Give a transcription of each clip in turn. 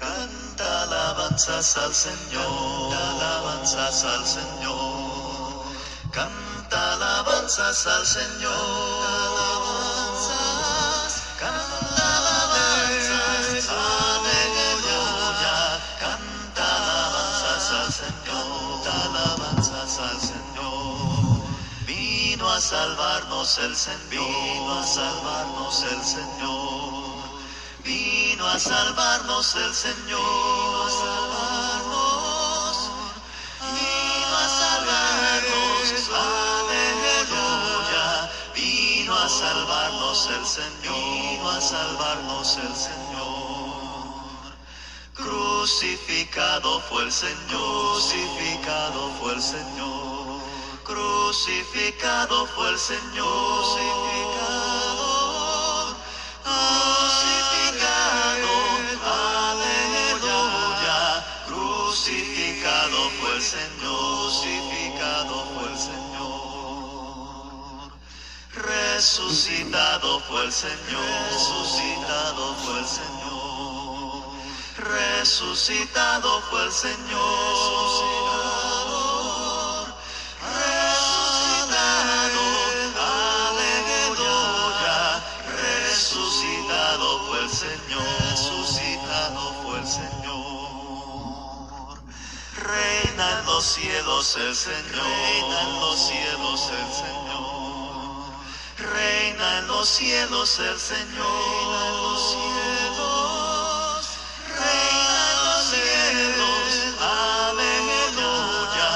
Canta alabanzas al Señor, alabanzas al Señor. Canta alabanzas al Señor, alabanzas, canta alabanzas, aleluya. Canta alabanzas al Señor, alabanzas al Señor. Vino a salvarnos el Señor, vino a salvarnos el Señor. Vino a salvarnos el Señor, vino a salvarnos, vino a salvarnos, aleluya. Vino a salvarnos el Señor, vino a salvarnos el Señor. Crucificado fue el Señor, crucificado fue el Señor. Crucificado fue el Señor, crucificado. Crucificado fue el Señor, crucificado fue el Señor. Resucitado fue el Señor, resucitado fue el Señor. Resucitado fue el Señor, resucitado, aleluya. Resucitado fue el Señor, resucitado fue el Señor. Reina en los cielos el Señor, reina en los cielos el Señor. Reina en los cielos el Señor, reina en los cielos. Reina en los cielos, aleluya.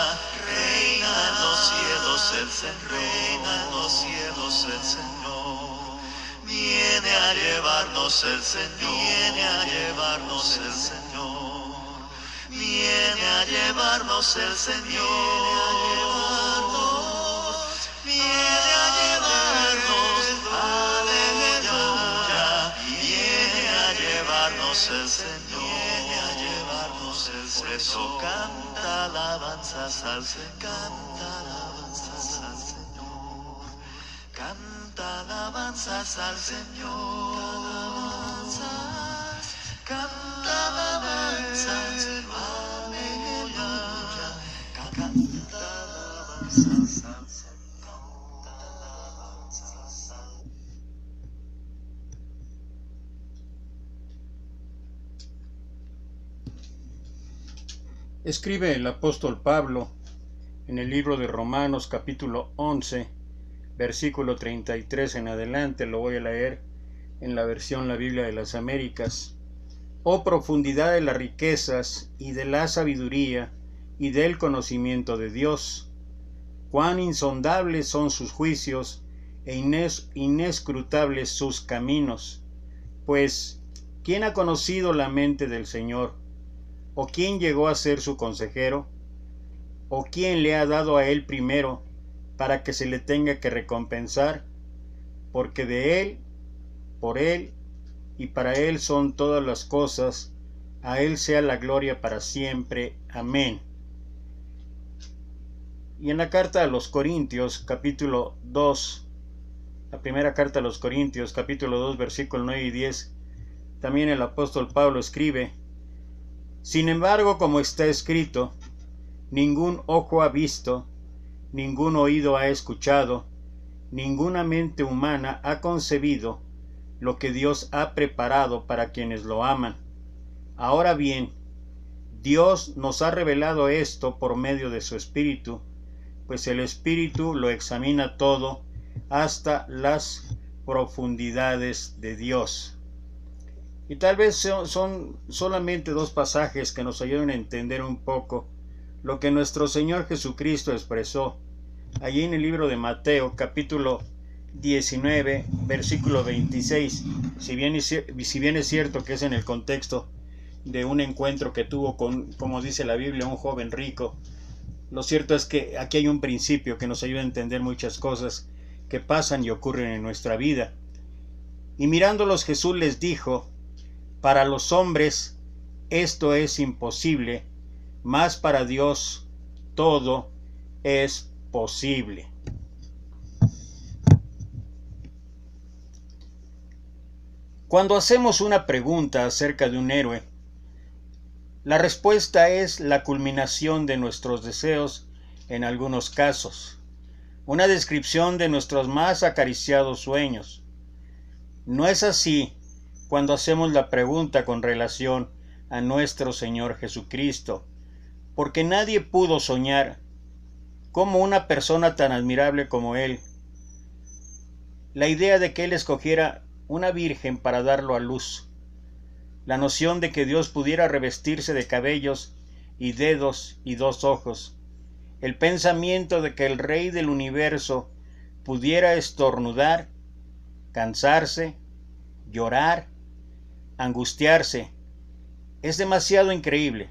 Reina en los cielos el Señor, reina en los cielos el Señor. Viene a llevarnos el Señor, viene a llevarnos el Señor. Viene a llevarnos el Señor, viene a llevarnos, aleluya. Viene a llevarnos el Señor, viene a llevarnos el Señor. Por eso canta alabanzas al Señor, canta alabanzas al Señor. Canta alabanzas al Señor, alabanzas, canta alabanzas, aleluya. Canta alabanzas al Señor, alabanzas al Señor. Escribe el apóstol Pablo en el libro de Romanos capítulo 11, versículo 33 en adelante, lo voy a leer en la versión La Biblia de las Américas. Oh profundidad de las riquezas y de la sabiduría y del conocimiento de Dios, cuán insondables son sus juicios e inescrutables sus caminos. Pues, ¿quién ha conocido la mente del Señor? ¿O quién llegó a ser su consejero? ¿O quién le ha dado a él primero para que se le tenga que recompensar? Porque de él, por él y para él son todas las cosas, a él sea la gloria para siempre. Amén. Y en la carta a los Corintios, capítulo 2, la primera carta a los Corintios, capítulo 2, versículos 9 y 10, también el apóstol Pablo escribe: Sin embargo, como está escrito, ningún ojo ha visto, ningún oído ha escuchado, ninguna mente humana ha concebido lo que Dios ha preparado para quienes lo aman. Ahora bien, Dios nos ha revelado esto por medio de su Espíritu, pues el Espíritu lo examina todo hasta las profundidades de Dios. Y tal vez son solamente dos pasajes que nos ayudan a entender un poco lo que nuestro Señor Jesucristo expresó allí en el libro de Mateo, capítulo 19, versículo 26. Si bien es cierto que es en el contexto de un encuentro que tuvo con, como dice la Biblia, un joven rico, lo cierto es que aquí hay un principio que nos ayuda a entender muchas cosas que pasan y ocurren en nuestra vida. Y mirándolos, Jesús les dijo: Para los hombres esto es imposible, mas para Dios todo es posible. Cuando hacemos una pregunta acerca de un héroe, La respuesta es la culminación de nuestros deseos en algunos casos, una descripción de nuestros más acariciados sueños. No es así cuando hacemos la pregunta con relación a nuestro Señor Jesucristo, porque nadie pudo soñar como una persona tan admirable como Él. La idea de que Él escogiera una virgen para darlo a luz, la noción de que Dios pudiera revestirse de cabellos y dedos y 2 ojos, el pensamiento de que el Rey del universo pudiera estornudar, cansarse, llorar, angustiarse, es demasiado increíble,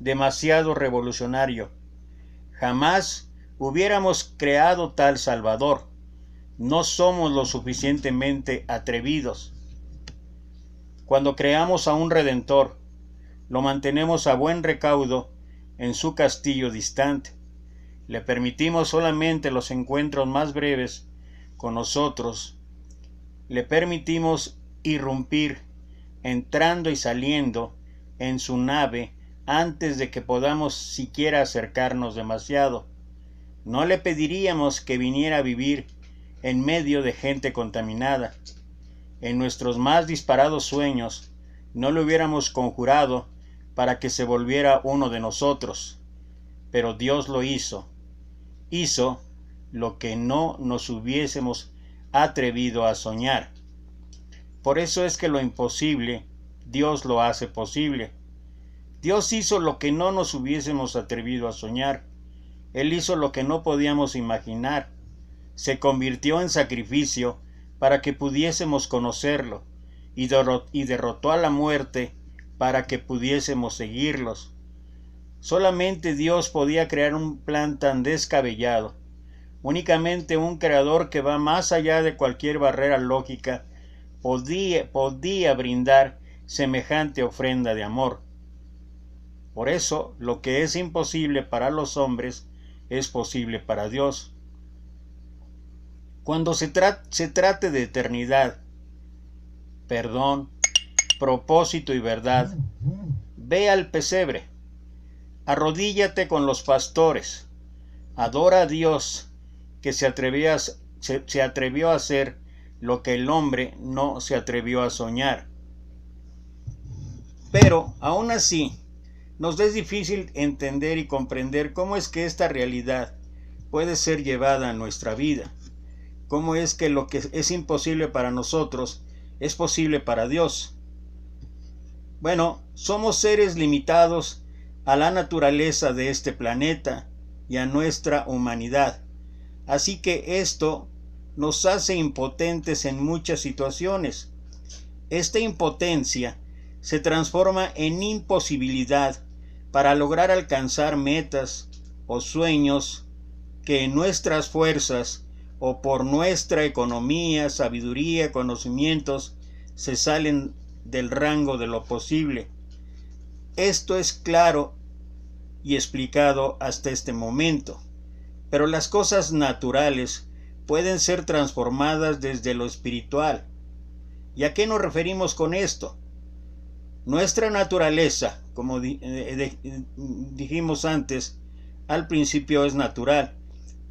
demasiado revolucionario. Jamás hubiéramos creado tal Salvador. No somos lo suficientemente atrevidos. Cuando creamos a un Redentor, lo mantenemos a buen recaudo en su castillo distante. Le permitimos solamente los encuentros más breves con nosotros. Le permitimos irrumpir, entrando y saliendo en su nave antes de que podamos siquiera acercarnos demasiado. No le pediríamos que viniera a vivir en medio de gente contaminada. En nuestros más disparados sueños no le hubiéramos conjurado para que se volviera uno de nosotros. Pero Dios lo hizo. Hizo lo que no nos hubiésemos atrevido a soñar. Por eso es que lo imposible, Dios lo hace posible. Dios hizo lo que no nos hubiésemos atrevido a soñar. Él hizo lo que no podíamos imaginar. Se convirtió en sacrificio para que pudiésemos conocerlo, y derrotó a la muerte para que pudiésemos seguirlos. Solamente Dios podía crear un plan tan descabellado. Únicamente un creador que va más allá de cualquier barrera lógica podía brindar semejante ofrenda de amor. Por eso, lo que es imposible para los hombres es posible para Dios. Cuando se trate de eternidad, perdón, propósito y verdad, ve al pesebre, arrodíllate con los pastores, adora a Dios que se atrevió a hacer lo que el hombre no se atrevió a soñar. Pero, aún así, nos es difícil entender y comprender cómo es que esta realidad puede ser llevada a nuestra vida. Cómo es que lo que es imposible para nosotros es posible para Dios. Bueno, somos seres limitados a la naturaleza de este planeta y a nuestra humanidad. Así que esto nos hace impotentes en muchas situaciones. Esta impotencia se transforma en imposibilidad para lograr alcanzar metas o sueños que en nuestras fuerzas o por nuestra economía, sabiduría, conocimientos se salen del rango de lo posible. Esto es claro y explicado hasta este momento, pero las cosas naturales pueden ser transformadas desde lo espiritual. ¿Y a qué nos referimos con esto? Nuestra naturaleza, como dijimos antes, al principio es natural,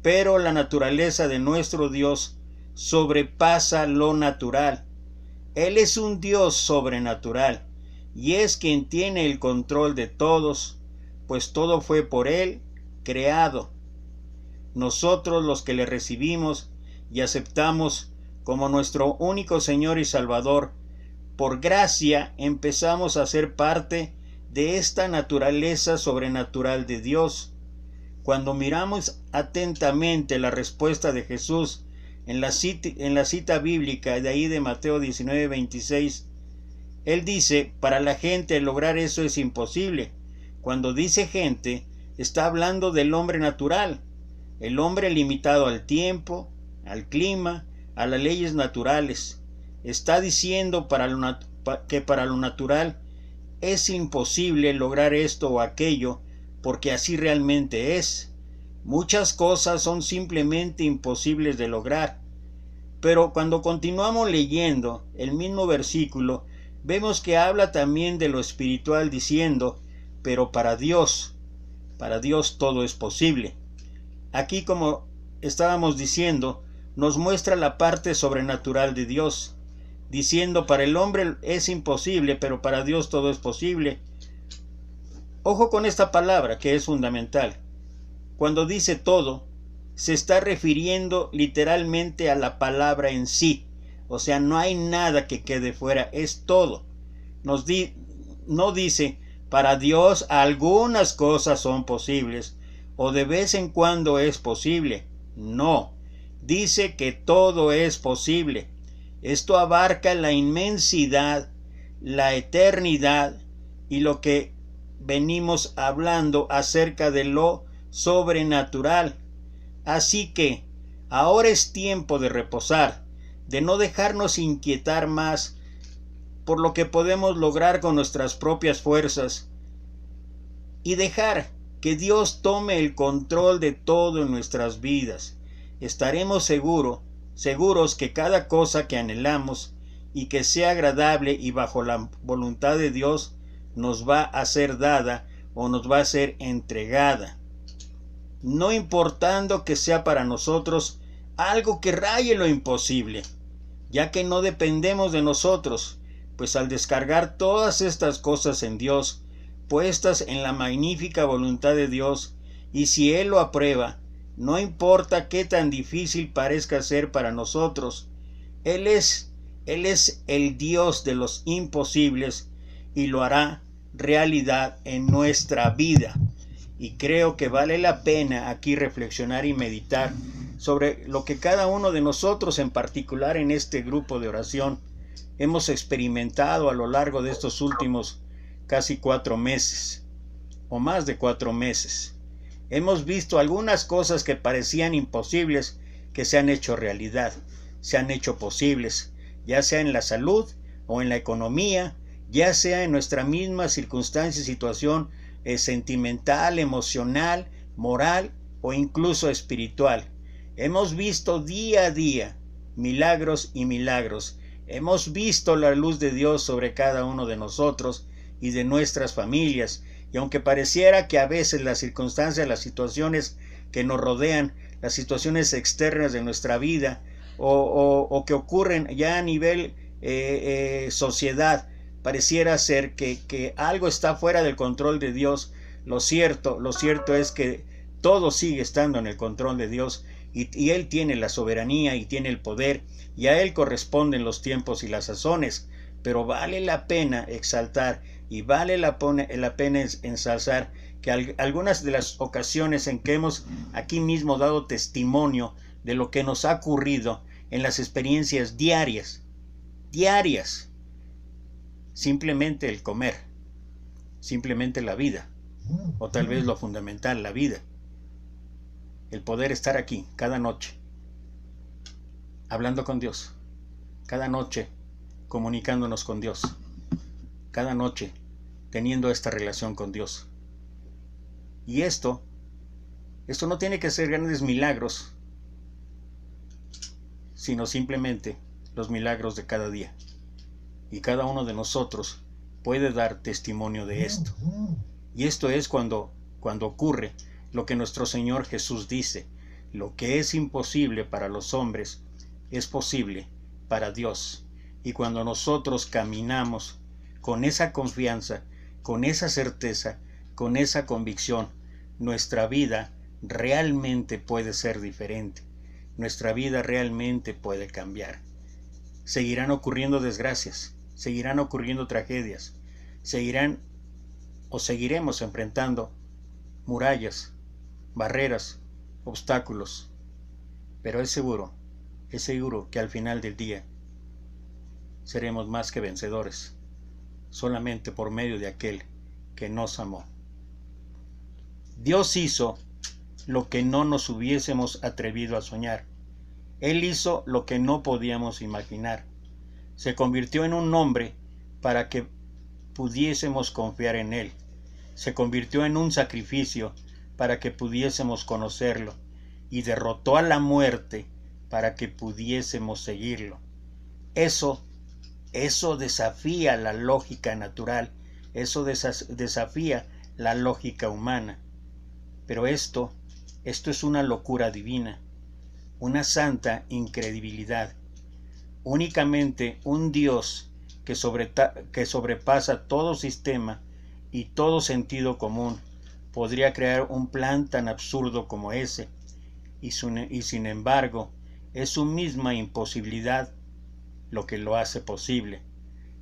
pero la naturaleza de nuestro Dios sobrepasa lo natural. Él es un Dios sobrenatural y es quien tiene el control de todos, pues todo fue por Él creado. Nosotros, los que le recibimos y aceptamos como nuestro único Señor y Salvador, por gracia empezamos a ser parte de esta naturaleza sobrenatural de Dios. Cuando miramos atentamente la respuesta de Jesús en la cita bíblica de ahí de Mateo 19:26, Él dice, para la gente lograr eso es imposible. Cuando dice gente, está hablando del hombre natural, el hombre limitado al tiempo, al clima, a las leyes naturales. Está diciendo que para lo natural es imposible lograr esto o aquello, porque así realmente es. Muchas cosas son simplemente imposibles de lograr. Pero cuando continuamos leyendo el mismo versículo, vemos que habla también de lo espiritual diciendo, pero para Dios todo es posible. Aquí, como estábamos diciendo, nos muestra la parte sobrenatural de Dios, diciendo para el hombre es imposible, pero para Dios todo es posible. Ojo con esta palabra que es fundamental. Cuando dice todo, se está refiriendo literalmente a la palabra en sí. O sea, no hay nada que quede fuera, es todo. No dice, para Dios algunas cosas son posibles, o de vez en cuando es posible. No, dice que todo es posible. Esto abarca la inmensidad, la eternidad y lo que venimos hablando acerca de lo sobrenatural. Así que ahora es tiempo de reposar, de no dejarnos inquietar más por lo que podemos lograr con nuestras propias fuerzas y dejar que Dios tome el control de todo en nuestras vidas. Estaremos seguros que cada cosa que anhelamos y que sea agradable y bajo la voluntad de Dios nos va a ser dada o nos va a ser entregada, no importando que sea para nosotros algo que raye lo imposible, ya que no dependemos de nosotros, pues al descargar todas estas cosas en Dios, puestas en la magnífica voluntad de Dios, y si Él lo aprueba, no importa qué tan difícil parezca ser para nosotros, Él es el Dios de los imposibles y lo hará realidad en nuestra vida. Y creo que vale la pena aquí reflexionar y meditar sobre lo que cada uno de nosotros, en particular en este grupo de oración, hemos experimentado a lo largo de estos últimos casi 4 meses o más de 4 meses. Hemos visto algunas cosas que parecían imposibles que se han hecho realidad, se han hecho posibles, ya sea en la salud o en la economía, ya sea en nuestra misma circunstancia y situación sentimental, emocional, moral o incluso espiritual. Hemos visto día a día milagros y milagros. Hemos visto la luz de Dios sobre cada uno de nosotros y de nuestras familias. Y aunque pareciera que a veces las circunstancias, las situaciones que nos rodean, las situaciones externas de nuestra vida o que ocurren ya a nivel sociedad, pareciera ser que algo está fuera del control de Dios, lo cierto es que todo sigue estando en el control de Dios y Él tiene la soberanía y tiene el poder y a Él corresponden los tiempos y las sazones, pero vale la pena exaltar y vale la pena ensalzar que algunas de las ocasiones en que hemos aquí mismo dado testimonio de lo que nos ha ocurrido en las experiencias diarias, simplemente el comer, simplemente la vida, o tal vez lo fundamental, la vida, el poder estar aquí cada noche, hablando con Dios, cada noche comunicándonos con Dios, cada noche teniendo esta relación con Dios. Y esto no tiene que ser grandes milagros, sino simplemente los milagros de cada día. Y cada uno de nosotros puede dar testimonio de esto. Y esto es cuando ocurre lo que nuestro Señor Jesús dice: lo que es imposible para los hombres es posible para Dios. Y cuando nosotros caminamos con esa confianza, con esa certeza, con esa convicción, nuestra vida realmente puede ser diferente. Nuestra vida realmente puede cambiar. Seguirán ocurriendo desgracias, seguirán ocurriendo tragedias, seguiremos enfrentando murallas, barreras, obstáculos, pero es seguro que al final del día seremos más que vencedores, solamente por medio de aquel que nos amó. Dios hizo lo que no nos hubiésemos atrevido a soñar. Él hizo lo que no podíamos imaginar. Se convirtió en un hombre para que pudiésemos confiar en Él. Se convirtió en un sacrificio para que pudiésemos conocerlo. Y derrotó a la muerte para que pudiésemos seguirlo. Eso desafía la lógica natural. Eso desafía la lógica humana. Pero esto es una locura divina, una santa incredibilidad. Únicamente un Dios que sobrepasa todo sistema y todo sentido común podría crear un plan tan absurdo como ese, y sin embargo es su misma imposibilidad lo que lo hace posible.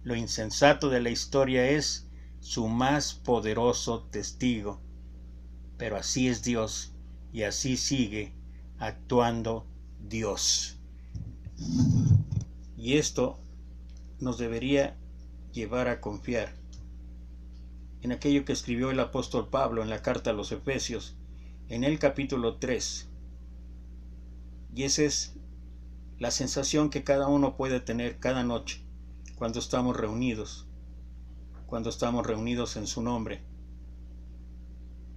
Lo insensato de la historia es su más poderoso testigo. Pero así es Dios, y así sigue actuando Dios. Y esto nos debería llevar a confiar en aquello que escribió el apóstol Pablo en la carta a los Efesios, en el capítulo 3. Y esa es la sensación que cada uno puede tener cada noche cuando estamos reunidos en su nombre,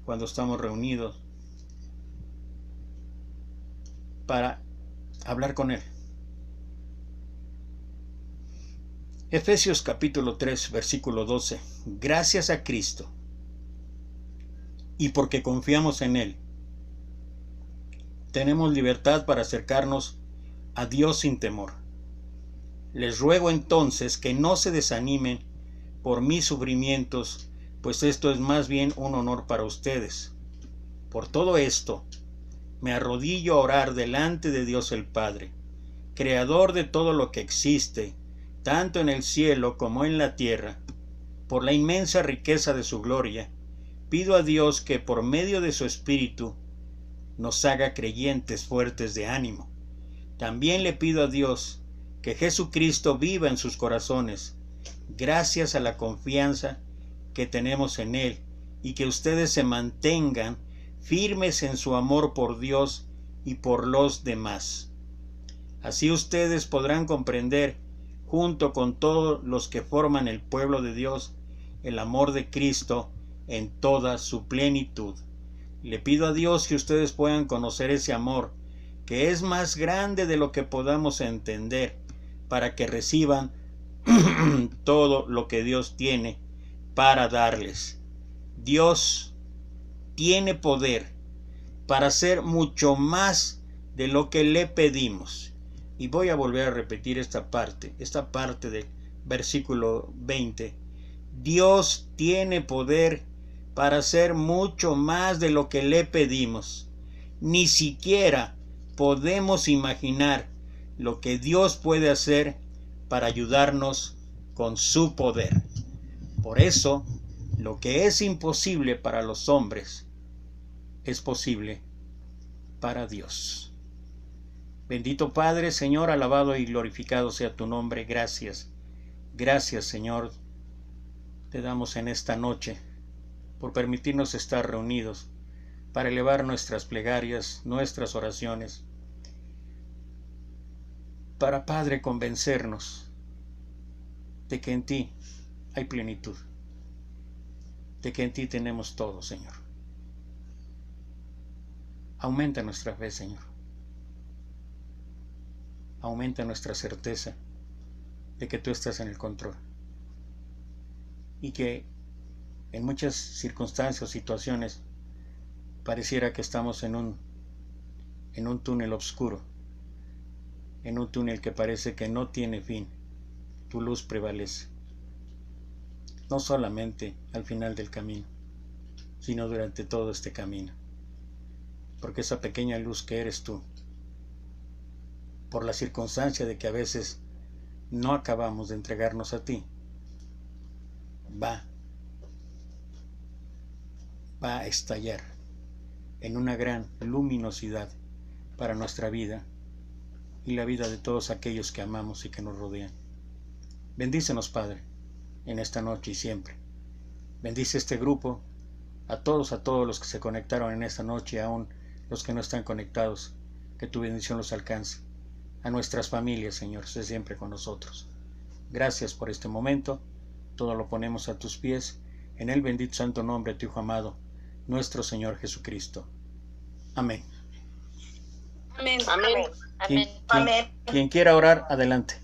cuando estamos reunidos para hablar con Él. Efesios capítulo 3, versículo 12. Gracias a Cristo, y porque confiamos en Él, tenemos libertad para acercarnos a Dios sin temor. Les ruego entonces que no se desanimen por mis sufrimientos, pues esto es más bien un honor para ustedes. Por todo esto, me arrodillo a orar delante de Dios el Padre, creador de todo lo que existe, tanto en el cielo como en la tierra. Por la inmensa riqueza de su gloria, pido a Dios que por medio de su Espíritu nos haga creyentes fuertes de ánimo. También le pido a Dios que Jesucristo viva en sus corazones, gracias a la confianza que tenemos en Él, y que ustedes se mantengan firmes en su amor por Dios y por los demás. Así ustedes podrán comprender, junto con todos los que forman el pueblo de Dios, el amor de Cristo en toda su plenitud. Le pido a Dios que ustedes puedan conocer ese amor, que es más grande de lo que podamos entender, para que reciban todo lo que Dios tiene para darles. Dios tiene poder para hacer mucho más de lo que le pedimos. Y voy a volver a repetir esta parte del versículo 20. Dios tiene poder para hacer mucho más de lo que le pedimos. Ni siquiera podemos imaginar lo que Dios puede hacer para ayudarnos con su poder. Por eso, lo que es imposible para los hombres es posible para Dios. Bendito Padre, Señor, alabado y glorificado sea tu nombre. Gracias. Gracias, Señor, te damos en esta noche por permitirnos estar reunidos para elevar nuestras plegarias, nuestras oraciones, para, Padre, convencernos de que en ti hay plenitud, de que en ti tenemos todo, Señor. Aumenta nuestra fe, Señor. Aumenta nuestra certeza de que tú estás en el control, y que en muchas circunstancias o situaciones pareciera que estamos en un túnel oscuro, en un túnel que parece que no tiene fin. Tu luz prevalece, no solamente al final del camino, sino durante todo este camino, porque esa pequeña luz que eres tú, por la circunstancia de que a veces no acabamos de entregarnos a ti, va a estallar en una gran luminosidad para nuestra vida y la vida de todos aquellos que amamos y que nos rodean. Bendícenos, Padre, en esta noche y siempre. Bendice este grupo, a todos los que se conectaron en esta noche, y aún los que no están conectados, que tu bendición los alcance. A nuestras familias, Señor, sé siempre con nosotros. Gracias por este momento. Todo lo ponemos a tus pies, en el bendito santo nombre de tu Hijo amado, nuestro Señor Jesucristo. Amén. Amén. Amén. Quien quiera orar, adelante.